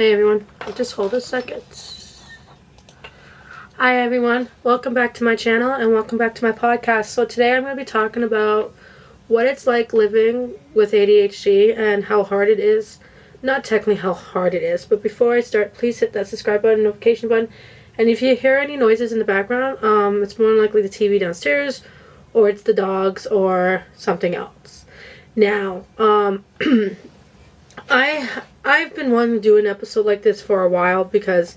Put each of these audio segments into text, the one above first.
Hey everyone, just hold a second. Hi everyone, welcome back to my channel and welcome back to my podcast. So today I'm going to be talking about what it's like living with ADHD and how hard it is. Not technically how hard it is, but before I start, please hit that subscribe button, notification button. And if you hear any noises in the background, it's more than likely the TV downstairs, or it's the dogs, or something else. Now, I've been wanting to do an episode like this for a while because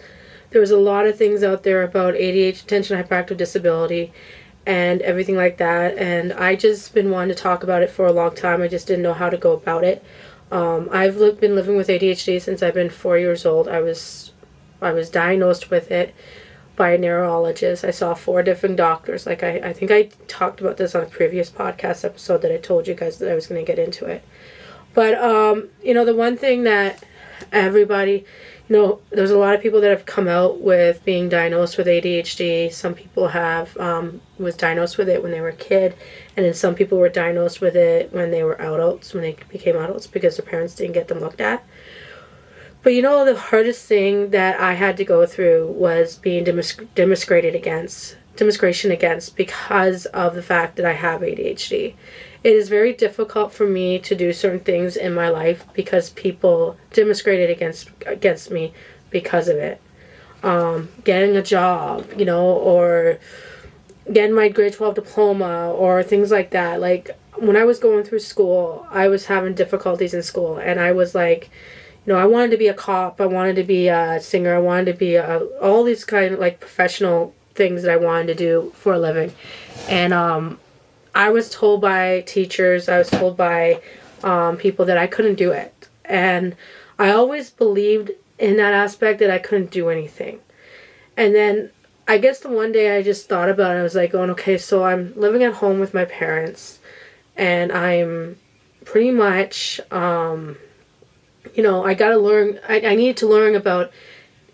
there's a lot of things out there about ADHD, attention hyperactive disability, and everything like that. And I just been wanting to talk about it for a long time. I just didn't know how to go about it. I've been living with ADHD since I've been 4 years old. I was diagnosed with it by a neurologist. I saw 4 different doctors. Like I think I talked about this on a previous podcast episode that I told you guys that I was going to get into it. But, the one thing that everybody, there's a lot of people that have come out with being diagnosed with ADHD. Some people was diagnosed with it when they were a kid, and then some people were diagnosed with it when they were adults, when they became adults, because their parents didn't get them looked at. But, the hardest thing that I had to go through was being demonstration against because of the fact that I have ADHD. It is very difficult for me to do certain things in my life because people demonstrated against me because of it. Getting a job, or getting my grade 12 diploma or things like that. Like, when I was going through school, I was having difficulties in school, and I was like, I wanted to be a cop, I wanted to be a singer, I wanted to be all these kind of like professional things that I wanted to do for a living. And I was told by teachers, I was told by people that I couldn't do it. And I always believed in that aspect that I couldn't do anything. And then I guess the one day I just thought about it. I was like, okay, so I'm living at home with my parents, and I'm pretty much, I gotta learn, I need to learn about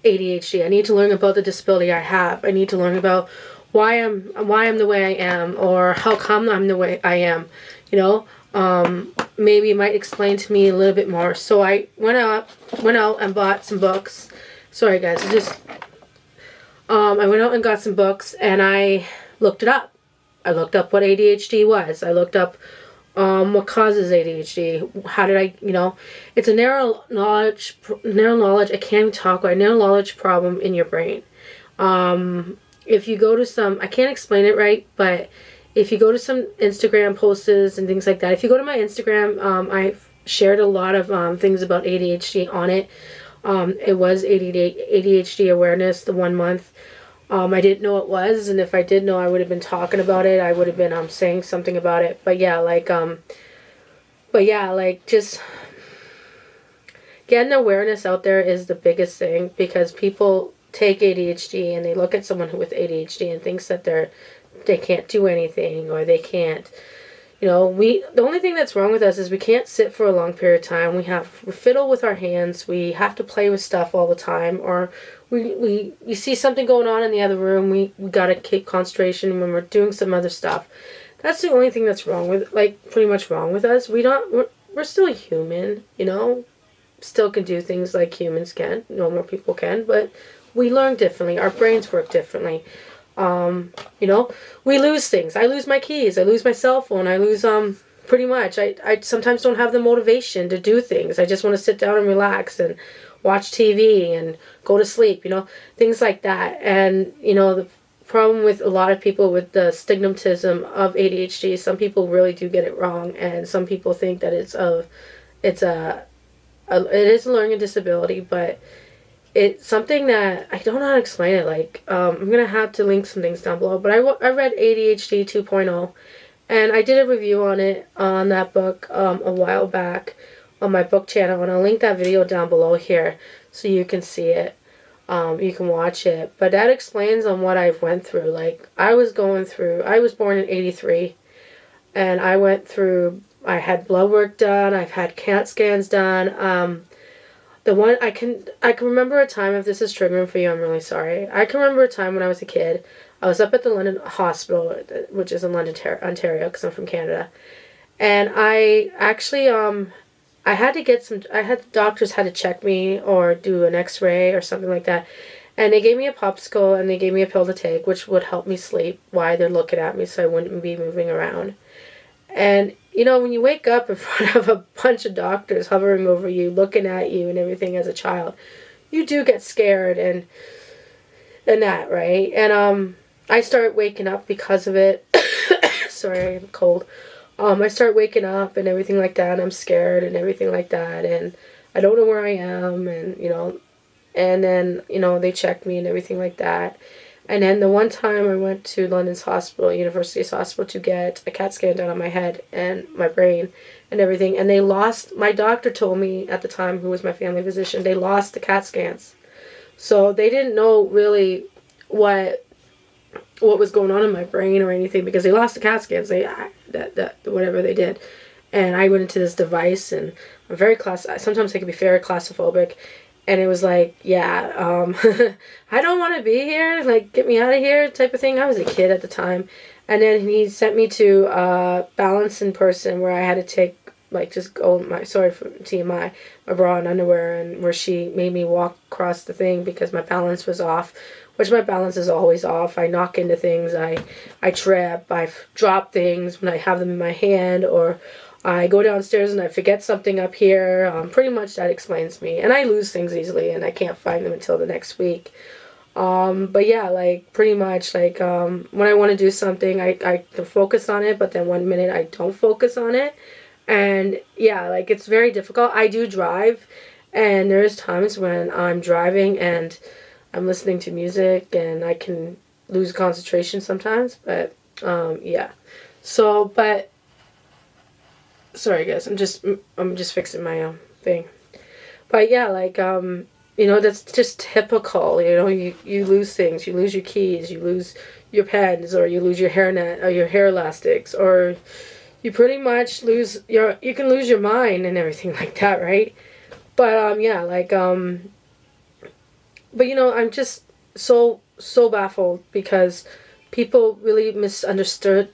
ADHD. I need to learn about the disability I have. I need to learn about why I'm the way I am, or how come I'm the way I am. Maybe it might explain to me a little bit more. So I went out and bought some books. Sorry guys, I went out and got some books, and I looked it up. I looked up what ADHD was. I looked up what causes ADHD. How did I, it's a neurological, I can't even talk about neurological problem in your brain. If you go to I can't explain it right, but if you go to some Instagram posts and things like that, if you go to my Instagram, I've shared a lot of things about ADHD on it. It was ADHD awareness, the 1 month. I didn't know it was, and if I did know, I would have been talking about it. I would have been saying something about it. But just getting awareness out there is the biggest thing, because people take ADHD and they look at someone with ADHD and thinks that they can't do anything, or they can't, the only thing that's wrong with us is we can't sit for a long period of time. We fiddle with our hands. We have to play with stuff all the time, or we see something going on in the other room. We gotta keep concentration when we're doing some other stuff. That's the only thing that's wrong with, pretty much wrong with us. We're still human, still can do things like humans can, normal people can, but we learn differently. Our brains work differently. We lose things. I lose my keys. I lose my cell phone. I lose, pretty much. I sometimes don't have the motivation to do things. I just want to sit down and relax and watch TV and go to sleep, things like that. And, the problem with a lot of people with the stigmatism of ADHD, some people really do get it wrong. And some people think that it is a learning disability, but it's something that I don't know how to explain it. I'm going to have to link some things down below. But I read ADHD 2.0, and I did a review on it, on that book, a while back on my book channel. And I'll link that video down below here so you can see it. You can watch it. But that explains on what I've went through. I was born in 83, and I had blood work done. I've had CAT scans done. I can remember a time, if this is triggering for you, I'm really sorry. I can remember a time when I was a kid. I was up at the London Hospital, which is in London, Ontario, because I'm from Canada. And I actually, doctors had to check me or do an x-ray or something like that. And they gave me a popsicle and they gave me a pill to take, which would help me sleep while they're looking at me so I wouldn't be moving around. And, when you wake up in front of a bunch of doctors hovering over you, looking at you and everything as a child, you do get scared and that, right? And I start waking up because of it. Sorry, I'm cold. I start waking up and everything like that, and I'm scared and everything like that, and I don't know where I am, and, and then, they checked me and everything like that. And then the one time I went to London's hospital, University's hospital, to get a CAT scan done on my head and my brain and everything, and my doctor told me at the time, who was my family physician, they lost the CAT scans. So they didn't know really what was going on in my brain or anything, because they lost the CAT scans. Whatever they did. And I went into this device, and I'm sometimes I can be very claustrophobic. And it was like, yeah, I don't want to be here. Like, get me out of here type of thing. I was a kid at the time. And then he sent me to balance in person, where I had to take, just go sorry for TMI, my bra and underwear, and where she made me walk across the thing because my balance was off, which my balance is always off. I knock into things, I trip, I drop things when I have them in my hand, or I go downstairs and I forget something up here. Pretty much that explains me. And I lose things easily, and I can't find them until the next week. But yeah, pretty much, when I want to do something, I can focus on it, but then one minute I don't focus on it. And yeah, it's very difficult. I do drive, and there's times when I'm driving and I'm listening to music and I can lose concentration sometimes, but yeah. So, but sorry guys, I'm just fixing my thing. But yeah, that's just typical. You lose things. You lose your keys, you lose your pens, or you lose your hairnet or your hair elastics, or you pretty much you can lose your mind and everything like that, right? But yeah, but I'm just so baffled, because people really misunderstand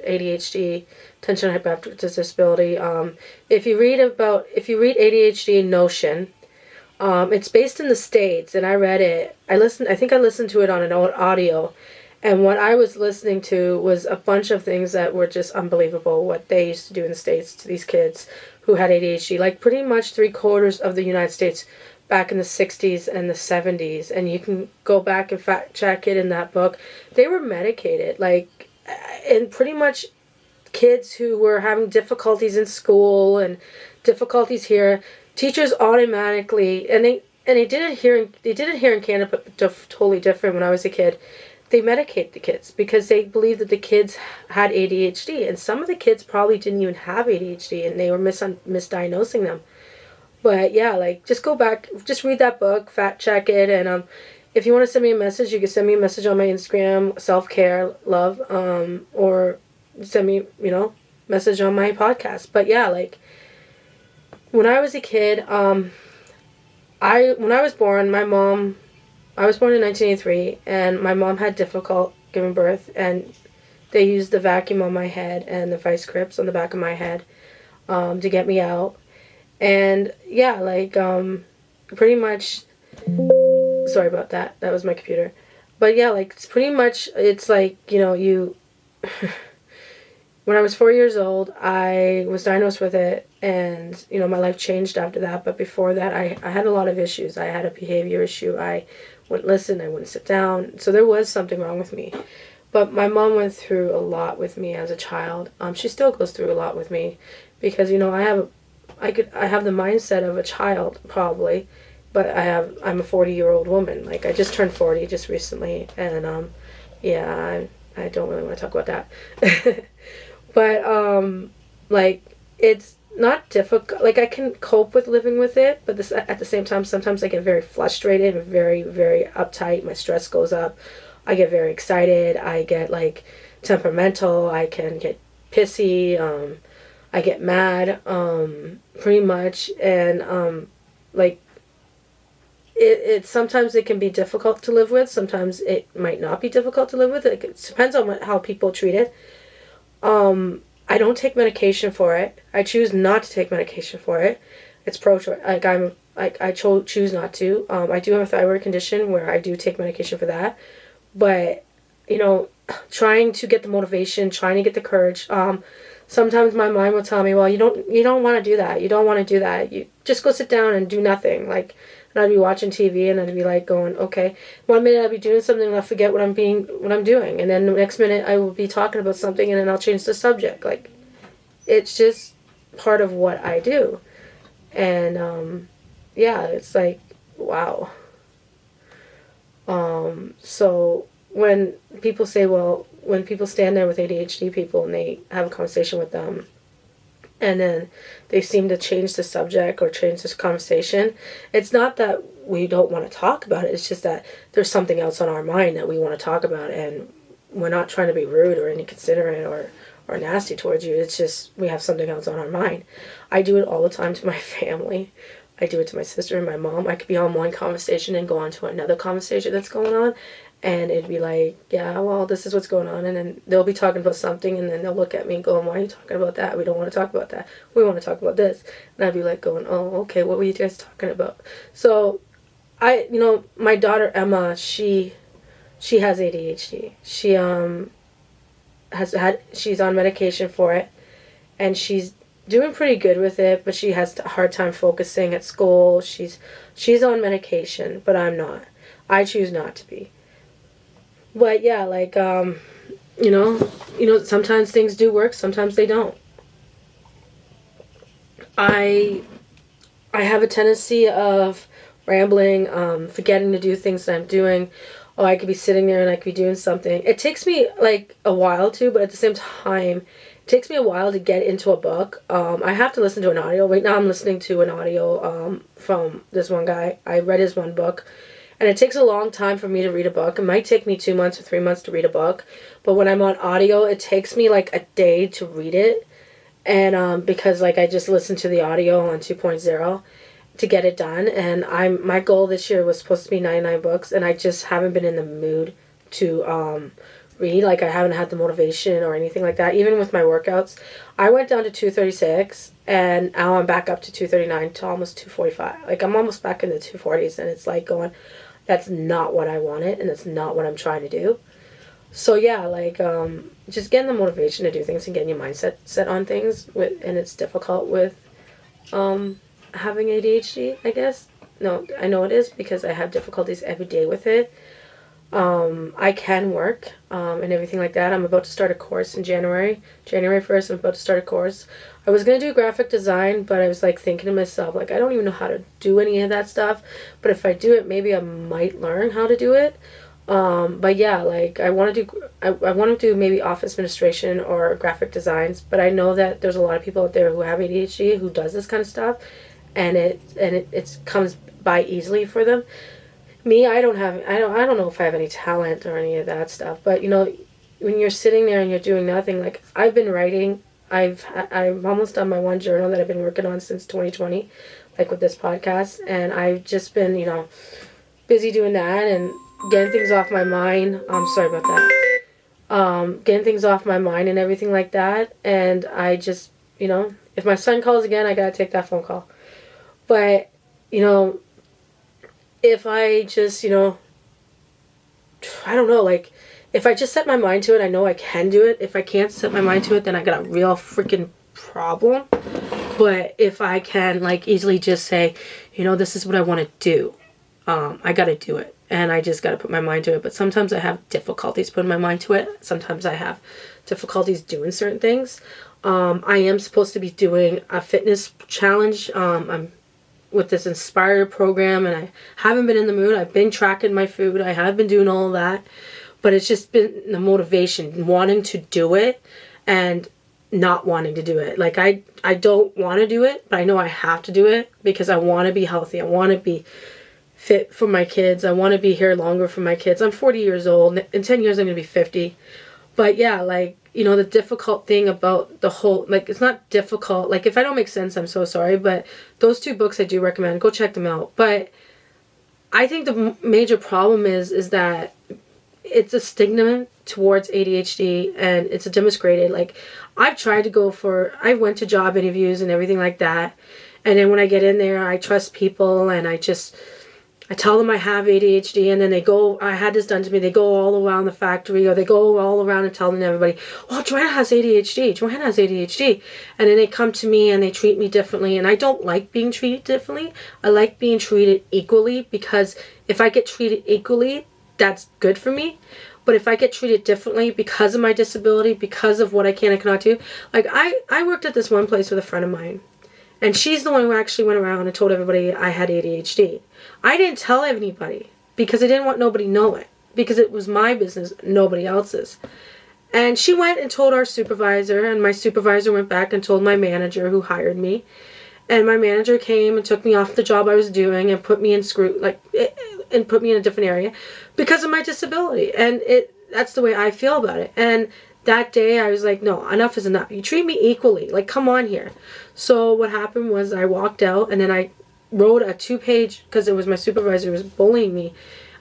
ADHD, attention hyperactive disability. If you read ADHD Notion, it's based in the States, and I read it. I think I listened to it on an audio, and what I was listening to was a bunch of things that were just unbelievable, what they used to do in the States to these kids who had ADHD. Pretty much 3/4 of the United States back in the 60s and the 70s, and you can go back and fact check it in that book, they were medicated. And pretty much kids who were having difficulties in school and difficulties here, teachers automatically, and they did it here in Canada, but totally different when I was a kid. They medicate the kids because they believed that the kids had ADHD, and some of the kids probably didn't even have ADHD, and they were misdiagnosing them. But yeah, just go back, just read that book, fact check it, and if you want to send me a message, you can send me a message on my Instagram, self-care love, or send me, message on my podcast. But yeah, when I was a kid, when I was born, I was born in 1983, and my mom had difficult giving birth, and they used the vacuum on my head and the vice grips on the back of my head to get me out. And yeah, pretty much, sorry about that, that was my computer. But yeah, it's pretty much, it's you, when I was 4 years old, I was diagnosed with it, and, my life changed after that. But before that, I had a lot of issues. I had a behavior issue. I wouldn't listen, I wouldn't sit down. So there was something wrong with me. But my mom went through a lot with me as a child. She still goes through a lot with me, because, I have the mindset of a child, probably, but I'm a 40-year-old woman. I just turned 40 just recently, and yeah, I don't really want to talk about that. But it's not difficult. I can cope with living with it, but at the same time, sometimes I get very frustrated and very, very uptight. My stress goes up. I get very excited. I get temperamental. I can get pissy. I get mad, pretty much, and it sometimes it can be difficult to live with. Sometimes it might not be difficult to live with. It depends on how people treat it. I don't take medication for it. I choose not to take medication for it. It's pro-choice. Choose not to. I do have a thyroid condition where I do take medication for that. But, trying to get the motivation, trying to get the courage. Sometimes my mind will tell me, well, you don't want to do that. You don't want to do that. You just go sit down and do nothing. And I'd be watching TV and I'd be going, okay. 1 minute I'd be doing something and I'll forget what I'm doing. And then the next minute I will be talking about something and then I'll change the subject. It's just part of what I do. And, it's wow. So when people say, when people stand there with ADHD people and they have a conversation with them and then they seem to change the subject or change this conversation, it's not that we don't want to talk about it. It's just that there's something else on our mind that we want to talk about, and we're not trying to be rude or inconsiderate or nasty towards you. It's just we have something else on our mind. I do it all the time to my family. I do it to my sister and my mom. I could be on one conversation and go on to another conversation that's going on. And it'd be this is what's going on. And then they'll be talking about something and then they'll look at me and go, why are you talking about that? We don't want to talk about that. We want to talk about this. And I'd be going, oh, okay, what were you guys talking about? So my daughter Emma, she has ADHD. She's on medication for it. And she's doing pretty good with it, but she has a hard time focusing at school. She's on medication, but I'm not. I choose not to be. But yeah, sometimes things do work, sometimes they don't. I have a tendency of rambling, forgetting to do things that I'm doing. Oh, I could be sitting there and I could be doing something. It takes me a while to, but at the same time, it takes me a while to get into a book. I have to listen to an audio. Right now I'm listening to an audio from this one guy. I read his one book. And it takes a long time for me to read a book. It might take me 2 months or 3 months to read a book. But when I'm on audio, it takes me a day to read it. And because I just listened to the audio on 2.0 to get it done. And my goal this year was supposed to be 99 books. And I just haven't been in the mood to read. I haven't had the motivation or anything like that. Even with my workouts. I went down to 236. And now I'm back up to 239 to almost 245. I'm almost back in the 240s. And it's going... That's not what I wanted, and that's not what I'm trying to do. So yeah, just getting the motivation to do things and getting your mindset set on things, and it's difficult with having ADHD, I guess. No, I know it is because I have difficulties every day with it. I can work and everything like that. I'm about to start a course in January 1st. I'm about to start a course. I was going to do graphic design, but I was thinking to myself, I don't even know how to do any of that stuff. But if I do it, maybe I might learn how to do it. But yeah, I want to do maybe office administration or graphic designs. But I know that there's a lot of people out there who have ADHD who does this kind of stuff, and it comes by easily for them. Me, I don't know if I have any talent or any of that stuff. But when you're sitting there and you're doing nothing, I've been writing. I'm almost done my one journal that I've been working on since 2020, with this podcast, and I've just been, busy doing that and getting things off my mind. I'm sorry about that. Getting things off my mind and everything like that, and I just, if my son calls again, I gotta take that phone call. But, if I just, I don't know, if I just set my mind to it, I know I can do it. If I can't set my mind to it, then I got a real freaking problem. But if I can, easily just say, this is what I want to do, I got to do it. And I just got to put my mind to it. But sometimes I have difficulties putting my mind to it. Sometimes I have difficulties doing certain things. I am supposed to be doing a fitness challenge. I'm with this Inspire program, and I haven't been in the mood. I've been tracking my food. I have been doing all that. But it's just been the motivation, wanting to do it and not wanting to do it. I don't want to do it, but I know I have to do it because I want to be healthy. I want to be fit for my kids. I want to be here longer for my kids. I'm 40 years old. In 10 years, I'm going to be 50. But yeah, the difficult thing about the whole, it's not difficult. If I don't make sense, I'm so sorry. But those 2 books I do recommend. Go check them out. But I think the major problem is that it's a stigma towards ADHD, and it's a demonstrated, like, I went to job interviews and everything like that, and then when I get in there, I trust people, and I tell them I have ADHD, and then I had this done to me, they go all around the factory, or they go all around and telling everybody, oh, Joanna has ADHD, and then they come to me and they treat me differently, and I don't like being treated differently. I like being treated equally, because if I get treated equally, that's good for me. But if I get treated differently because of my disability, because of what I can and cannot do, like, I worked at this one place with a friend of mine, and she's the one who actually went around and told everybody I had ADHD. I didn't tell anybody because I didn't want nobody to know it, because it was my business, nobody else's. And she went and told our supervisor, and my supervisor went back and told my manager who hired me. And my manager came and took me off the job I was doing and put me in and put me in a different area because of my disability. And that's the way I feel about it. And that day I was like, no, enough is enough. You treat me equally. Like, come on here. So what happened was I walked out, and then I wrote a 2-page, because it was my supervisor who was bullying me.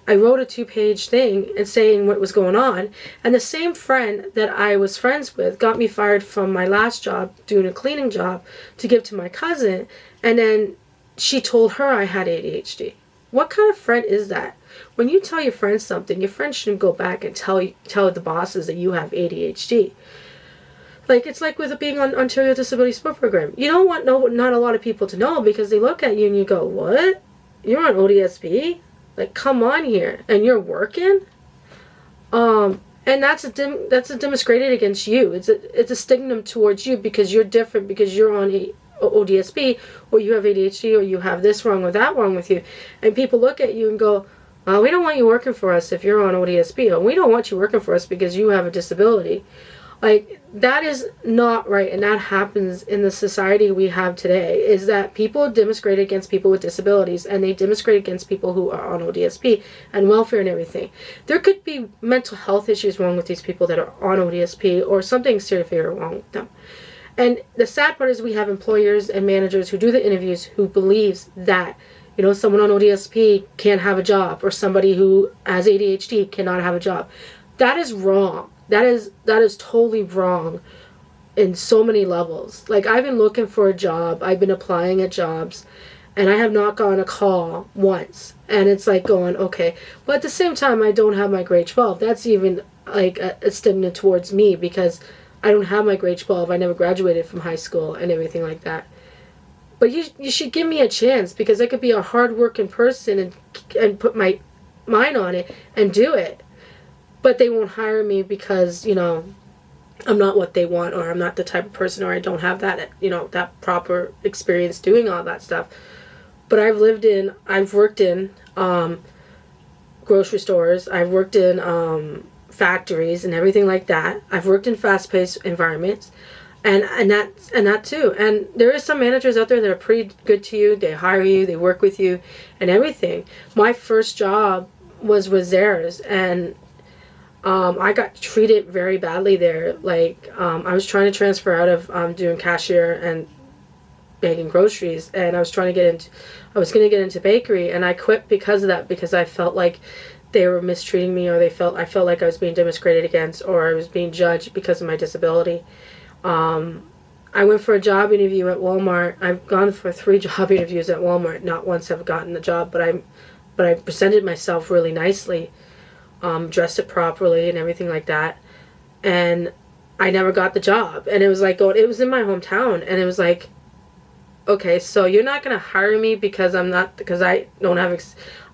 I wrote a 2-page thing and saying what was going on. And the same friend that I was friends with got me fired from my last job, doing a cleaning job, to give to my cousin. And then she told her I had ADHD. What kind of friend is that? When you tell your friend something, your friend shouldn't go back and tell the bosses that you have ADHD. Like, it's like with it being on Ontario Disability Support Program. You don't want not a lot of people to know, because they look at you and you go, what? You're on ODSP? Like, come on here. And you're working? And that's a demonstrated against you. It's a stigma towards you, because you're different, because you're on ODSP, or you have ADHD, or you have this wrong or that wrong with you. And people look at you and go, we don't want you working for us if you're on ODSP, or we don't want you working for us because you have a disability. Like, that is not right, and that happens in the society we have today, is that people demonstrate against people with disabilities, and they demonstrate against people who are on ODSP and welfare and everything. There could be mental health issues wrong with these people that are on ODSP, or something seriously wrong with them. And the sad part is we have employers and managers who do the interviews who believes that, someone on ODSP can't have a job, or somebody who has ADHD cannot have a job. That is wrong. That is totally wrong in so many levels. Like, I've been looking for a job. I've been applying at jobs, and I have not gotten a call once. And it's like going, okay. But at the same time, I don't have my grade 12. That's even like a stigma towards me, because I don't have my grade 12. I never graduated from high school and everything like that. But you should give me a chance, because I could be a hard-working person and put my mind on it and do it. But they won't hire me because, I'm not what they want, or I'm not the type of person, or I don't have that, that proper experience doing all that stuff. But I've worked in grocery stores. I've worked in factories and everything like that. I've worked in fast-paced environments, and that too. And there is some managers out there that are pretty good to you. They hire you, they work with you, and everything. My first job was with Zara's, and I got treated very badly there. Like, I was trying to transfer out of doing cashier and bagging groceries, and I was going to get into bakery, and I quit because of that, because I felt like they were mistreating me, or I felt like I was being discriminated against, or I was being judged because of my disability. I went for a job interview at Walmart. I've gone for 3 job interviews at Walmart. Not once have gotten the job, but I presented myself really nicely. Dressed it properly and everything like that, and I never got the job. And it was like, it was in my hometown, and it was like, okay, so you're not gonna hire me because I don't have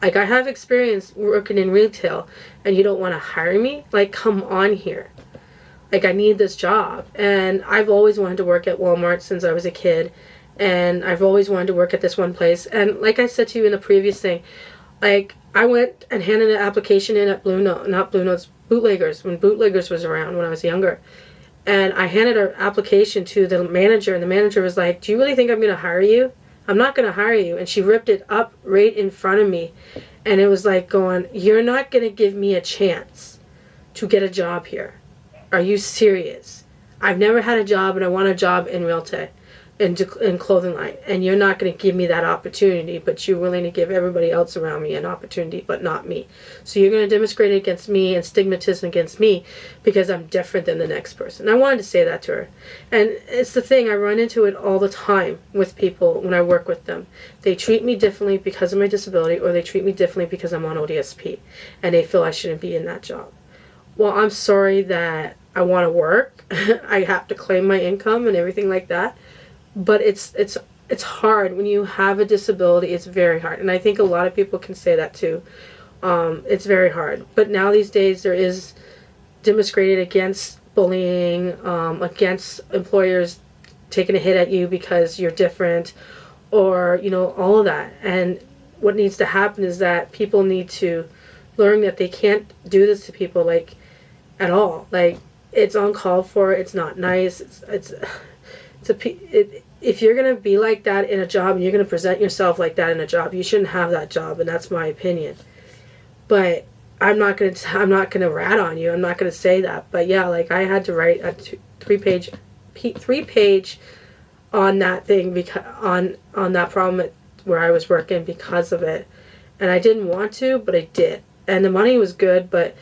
I have experience working in retail, and you don't want to hire me? Like, come on here. Like, I need this job. And I've always wanted to work at Walmart since I was a kid, and I've always wanted to work at this one place. And like I said to you in the previous thing, like, I went and handed an application in at Bootleggers, when Bootleggers was around when I was younger. And I handed an application to the manager, and the manager was like, do you really think I'm going to hire you? I'm not going to hire you. And she ripped it up right in front of me. And it was like going, you're not going to give me a chance to get a job here. Are you serious? I've never had a job, and I want a job in realty. in clothing line, and you're not going to give me that opportunity, but you're willing to give everybody else around me an opportunity, but not me. So you're going to discriminate against me and stigmatism against me because I'm different than the next person. I wanted to say that to her. And it's the thing, I run into it all the time with people when I work with them. They treat me differently because of my disability, or they treat me differently because I'm on ODSP, and they feel I shouldn't be in that job. Well, I'm sorry that I want to work. I have to claim my income and everything like that. But it's hard when you have a disability. It's very hard, and I think a lot of people can say that too. It's very hard. But now these days there is discriminated against bullying, against employers taking a hit at you because you're different, or all of that. And what needs to happen is that people need to learn that they can't do this to people like at all. Like, it's uncalled for. It's not nice. If you're going to be like that in a job and you're going to present yourself like that in a job, you shouldn't have that job, and that's my opinion. But I'm not going to rat on you. I'm not going to say that. But yeah, like, I had to write a three page on that thing, because on that problem where I was working because of it. And I didn't want to, but I did. And the money was good, but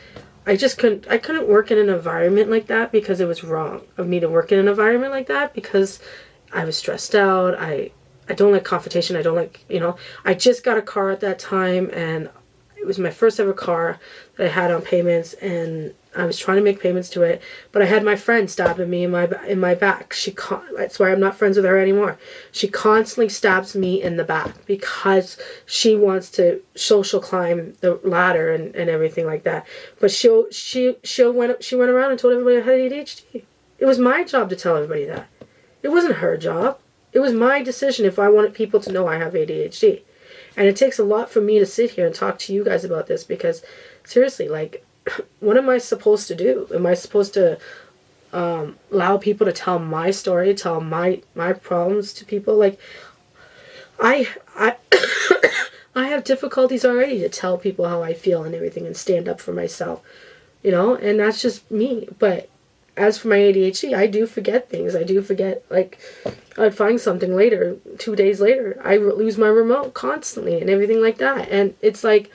I couldn't work in an environment like that, because it was wrong of me to work in an environment like that, because I was stressed out. I don't like confrontation. I don't like, I just got a car at that time, and it was my first ever car that I had on payments, and I was trying to make payments to it, but I had my friend stabbing me in my back. That's why I'm not friends with her anymore. She constantly stabs me in the back because she wants to social climb the ladder and everything like that. But she went around and told everybody I had ADHD. It was my job to tell everybody that. It wasn't her job. It was my decision if I wanted people to know I have ADHD. And it takes a lot for me to sit here and talk to you guys about this, because seriously, like, what am I supposed to do? Am I supposed to allow people to tell my story, tell my problems to people? Like, I I have difficulties already to tell people how I feel and everything, and stand up for myself, and that's just me. But as for my ADHD, I do forget things. I do forget, like, I'd find something later, 2 days later, I lose my remote constantly and everything like that. And it's like,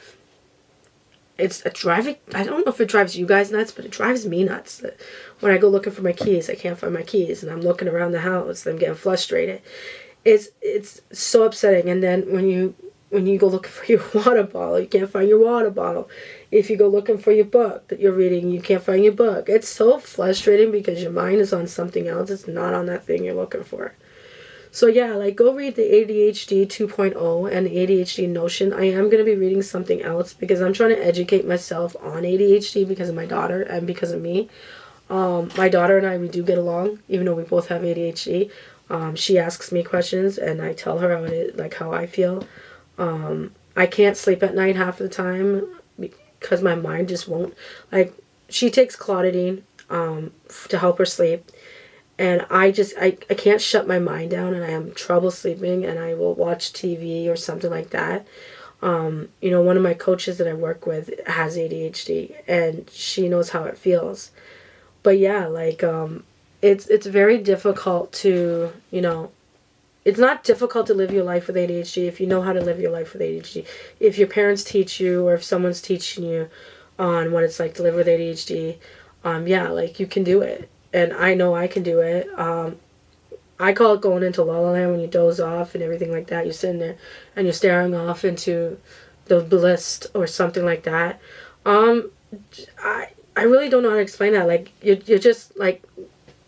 it's a driving, I don't know if it drives you guys nuts, but it drives me nuts. When I go looking for my keys, I can't find my keys, and I'm looking around the house, I'm getting frustrated. It's so upsetting. And then when you go looking for your water bottle, you can't find your water bottle. If you go looking for your book that you're reading, you can't find your book. It's so frustrating because your mind is on something else. It's not on that thing you're looking for. So yeah, like, go read the ADHD 2.0 and the ADHD Notion. I am going to be reading something else because I'm trying to educate myself on ADHD because of my daughter and because of me. My daughter and I, we do get along, even though we both have ADHD. She asks me questions and I tell her how I feel. I can't sleep at night half of the time because my mind just won't. Like, she takes clotidine to help her sleep. And I can't shut my mind down, and I have trouble sleeping, and I will watch TV or something like that. One of my coaches that I work with has ADHD, and she knows how it feels. But yeah, like, it's very difficult to, it's not difficult to live your life with ADHD if you know how to live your life with ADHD. If your parents teach you, or if someone's teaching you on what it's like to live with ADHD, yeah, like, you can do it. And I know I can do it. I call it going into La La Land when you doze off and everything like that. You're sitting there and you're staring off into the bliss or something like that. I really don't know how to explain that. Like, you're just, like,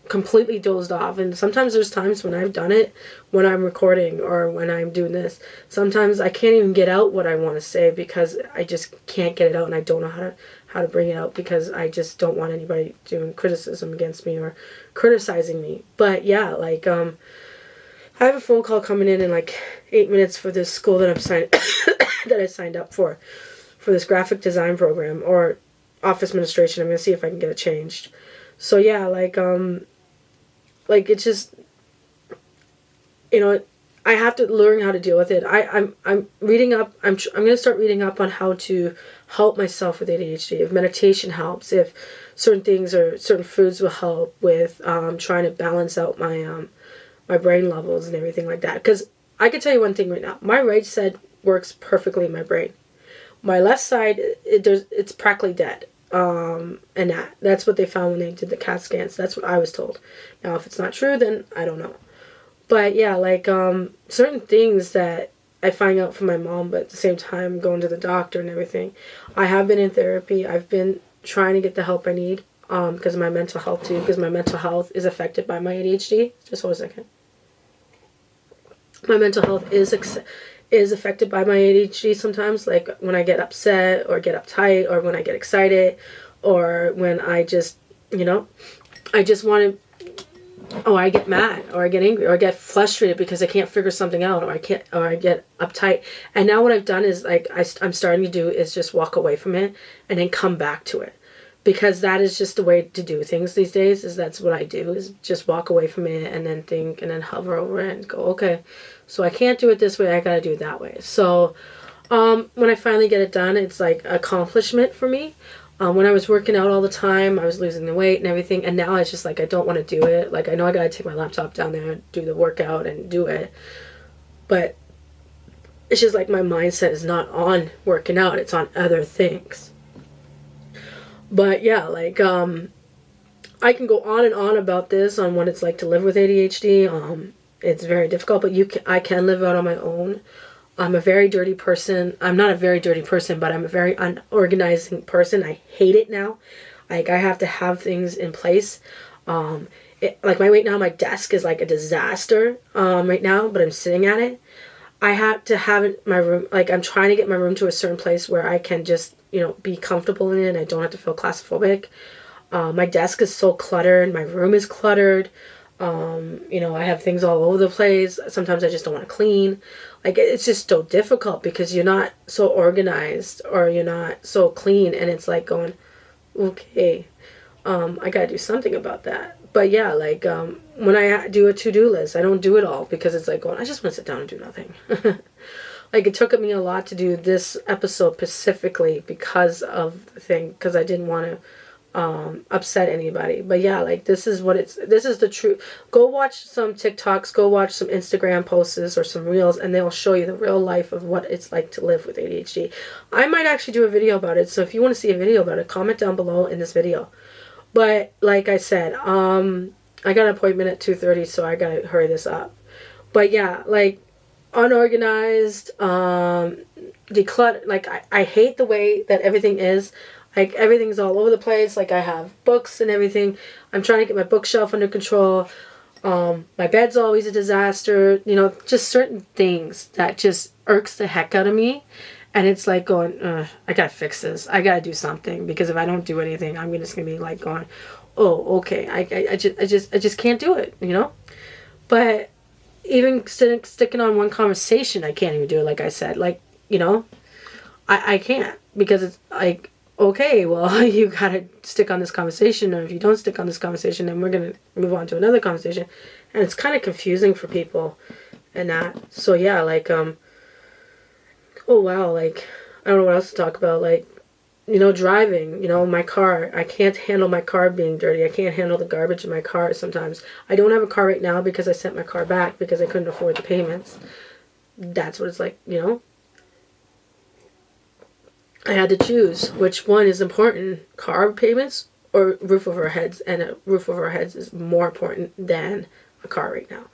completely dozed off. And sometimes there's times when I've done it when I'm recording or when I'm doing this. Sometimes I can't even get out what I want to say because I just can't get it out, and I don't know how to bring it out because I just don't want anybody doing criticism against me or criticizing me. But yeah, like, I have a phone call coming in like 8 minutes for this school that that I signed up for this graphic design program or office administration. I'm gonna see if I can get it changed. So yeah, like it's just, I have to learn how to deal with it. I'm reading up. I'm going to start reading up on how to help myself with ADHD. If meditation helps, if certain things or certain foods will help with trying to balance out my my brain levels and everything like that. Because I can tell you one thing right now. My right side works perfectly in my brain. My left side, it's practically dead. And that's what they found when they did the CAT scans. That's what I was told. Now, if it's not true, then I don't know. But yeah, like, certain things that I find out from my mom, but at the same time going to the doctor and everything. I have been in therapy. I've been trying to get the help I need, because of my mental health too, because my mental health is affected by my ADHD. Just hold a second. My mental health is affected by my ADHD sometimes, like when I get upset or get uptight or when I get excited or when I just, I just want to, I get mad or I get angry or I get frustrated because I can't figure something out or I get uptight. And now what I've done is like I'm starting to do is just walk away from it and then come back to it, because that is just the way to do things these days. Is that's what I do, is just walk away from it and then think and then hover over it and go, okay, so I can't do it this way, I gotta do it that way. So when I finally get it done, it's like accomplishment for me. When I was working out all the time, I was losing the weight and everything, and now it's just like I don't want to do it. Like, I know I gotta take my laptop down there and do the workout and do it, but it's just like my mindset is not on working out, it's on other things. But yeah, like, I can go on and on about this, on what it's like to live with ADHD. It's very difficult, but I can live out on my own. I'm a very dirty person. I'm not a very dirty person, but I'm a very unorganizing person. I hate it now. Like, I have to have things in place. Like right now, my desk is like a disaster right now, but I'm sitting at it. I have to have it, my room, like I'm trying to get my room to a certain place where I can just, be comfortable in it and I don't have to feel claustrophobic. My desk is so cluttered. My room is cluttered. I have things all over the place. Sometimes I just don't want to clean. Like, it's just so difficult because you're not so organized or you're not so clean, and it's like going, okay, I gotta do something about that. But yeah, like, when I do a to-do list, I don't do it all because it's like going, I just want to sit down and do nothing. Like, it took me a lot to do this episode specifically because of the thing, because I didn't want to upset anybody. But yeah, like, this is the truth. Go watch some TikToks, go watch some Instagram posts or some reels, and they'll show you the real life of what it's like to live with ADHD. I might actually do a video about it, so if you want to see a video about it, comment down below in this video. But like I said, I got an appointment at 2:30, so I gotta hurry this up. But yeah, like, unorganized, declutter. Like, I hate the way that everything is. Like, everything's all over the place. Like, I have books and everything. I'm trying to get my bookshelf under control. My bed's always a disaster. Just certain things that just irks the heck out of me. And it's like going, I gotta fix this. I gotta do something, because if I don't do anything, I'm just gonna be like going, oh, okay, I just can't do it, But even sticking on one conversation, I can't even do it. Like I said, like, I can't, because it's like, okay, well, you gotta stick on this conversation, or if you don't stick on this conversation, then we're gonna move on to another conversation, and it's kind of confusing for people, and that. So yeah, like, oh wow, like, I don't know what else to talk about. Like, driving, my car, I can't handle my car being dirty. I can't handle the garbage in my car sometimes. I don't have a car right now because I sent my car back because I couldn't afford the payments. That's what it's like, I had to choose which one is important, car payments or roof over our heads, and a roof over our heads is more important than a car right now.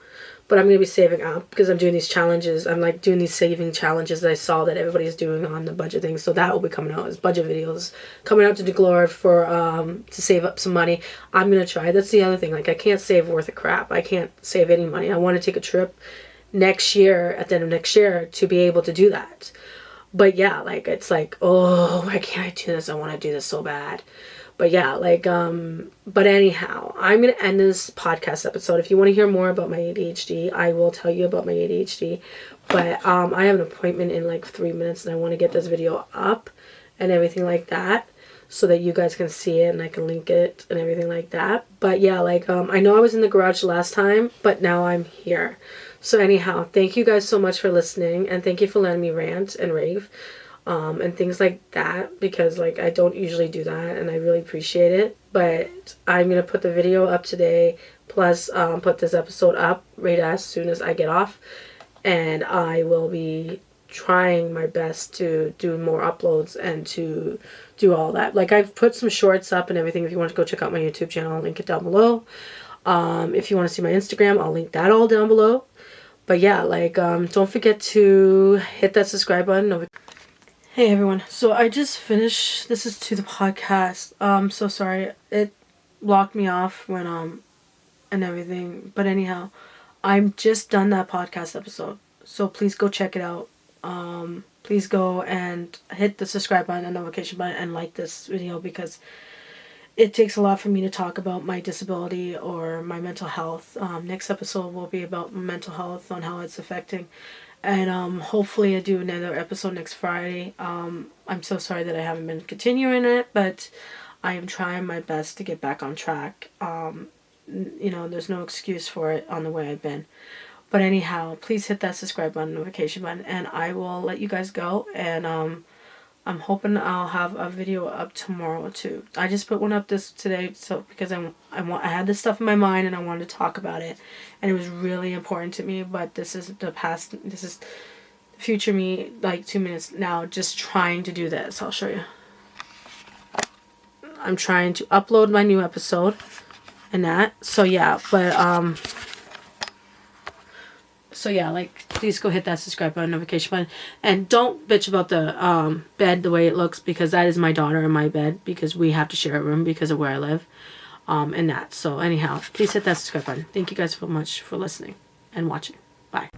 But I'm going to be saving up because I'm doing these challenges. I'm like doing these saving challenges that I saw that everybody's doing on the budget thing. So that will be coming out as budget videos, coming out to Declare for to save up some money. I'm going to try. That's the other thing. Like, I can't save worth a crap. I can't save any money. I want to take a trip next year, at the end of next year, to be able to do that. But yeah, like, it's like, oh, why can't I do this? I want to do this so bad. But yeah, like, but anyhow, I'm going to end this podcast episode. If you want to hear more about my ADHD, I will tell you about my ADHD. But I have an appointment in like 3 minutes, and I want to get this video up and everything like that, so that you guys can see it and I can link it and everything like that. But yeah, like, I know I was in the garage last time, but now I'm here. So anyhow, thank you guys so much for listening, and thank you for letting me rant and rave. And things like that, because like, I don't usually do that, and I really appreciate it. But I'm gonna put the video up today plus put this episode up right as soon as I get off, and I will be trying my best to do more uploads and to do all that. Like, I've put some shorts up and everything. If you want to go check out my YouTube channel, I'll link it down below. If you want to see my Instagram, I'll link that all down below. But yeah, like, don't forget to hit that subscribe button. Hey everyone, so I just finished, this is to the podcast. So sorry, it blocked me off when, and everything. But anyhow, I'm just done that podcast episode. So please go check it out. Please go and hit the subscribe button and notification button and like this video, because it takes a lot for me to talk about my disability or my mental health. Next episode will be about mental health, on how it's affecting. And hopefully I do another episode next Friday. I'm so sorry that I haven't been continuing it, but I am trying my best to get back on track. You know, there's no excuse for it on the way I've been. But anyhow, please hit that subscribe button, notification button, and I will let you guys go. And I'm hoping I'll have a video up tomorrow too. I just put one up today, so because I had this stuff in my mind and I wanted to talk about it, and it was really important to me. But this is the past. This is future me, like 2 minutes now, just trying to do this. I'll show you. I'm trying to upload my new episode and that. So yeah, but so yeah, like, please go hit that subscribe button, notification button, and don't bitch about the bed, the way it looks, because that is my daughter in my bed, because we have to share a room because of where I live, and that. So anyhow, please hit that subscribe button. Thank you guys so much for listening and watching. Bye.